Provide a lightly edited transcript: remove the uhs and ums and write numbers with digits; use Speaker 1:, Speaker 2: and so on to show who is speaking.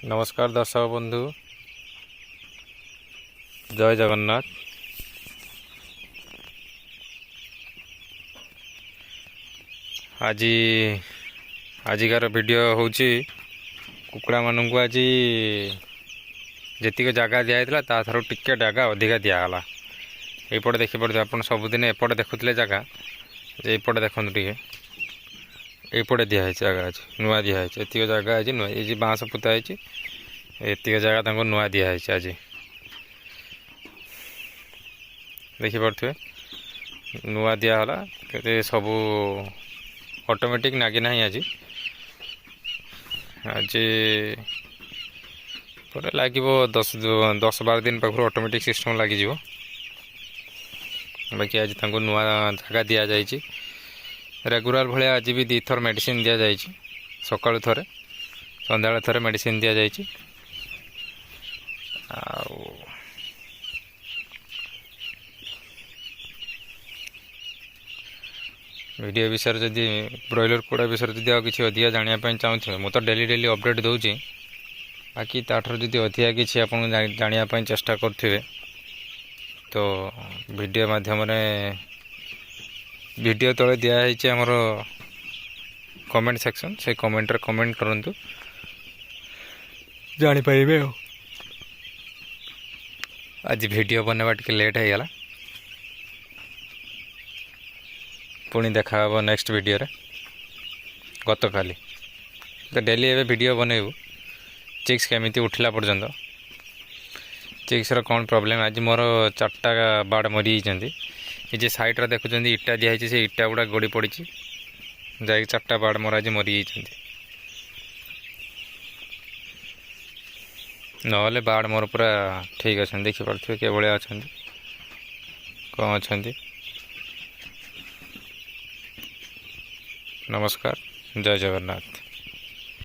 Speaker 1: नमस्कार दर्शक बंधु, जय जगन्नाथ। आज आजिकार वीडियो हूँ कुकुड़ा मानू आज जी जगह दिखाई तार टिके जगह अधिका दिगला। यपटे देखिपे आप सबुदिन एपटे देखुले जगह यपटे देखते टे यपटे दिखाई जगह आज नुआ दिखाई ये जगह आज नुआ ये बाँस पुता ये जगह नुआ दिखाई आज देखिपे नुआ दिगला सब ऑटोमेटिक नागिना ही आज आज पर लगे 10-12 दिन पाखर ऑटोमेटिक सिस्टम लगी। बाकी आज नुआ जगह दि जाइए रेगुलर भाया आज भी 2 थर मेडिसिन दि जाइए सकाळु थरे संध्या थरे मेडिसिन दि जाइए। वीडियो विषय जदि ब्रॉयलर कुड़ा विषय जदि किसी अधिका जानापी चाहूँ मुझे तो डेली अपडेट दूची। बाकी ताठर जदि अधिका किसी आप जानापी चेष्टा करेंगे तो वीडियो माध्यम वीडियो तले दिखाई आमर कमेंट सेक्शन से कमेंट रे कमेंट करूँ जापारे। आज वीडियो बनवा टे लेट हो गला पुणी देखा नेक्स्ट वीडियो रे गत काली तो डेली एवं वीडियो बनइबू चिक्स केमिति उठला पर्यंत चिक्स कौन प्रॉब्लम। आज मोर 4टा बाड़ मरी जाती ये साइड्रे देखुं इटा दिखाई से इटा गुड़ा गड़ी पड़ी जा 4टा बाड़ मोर आज मरी जाती नहले बाड़ मोर पूरा ठीक अच्छा देखिपे के भाया अच्छा कौन अच्छा। नमस्कार, जय जगन्नाथ।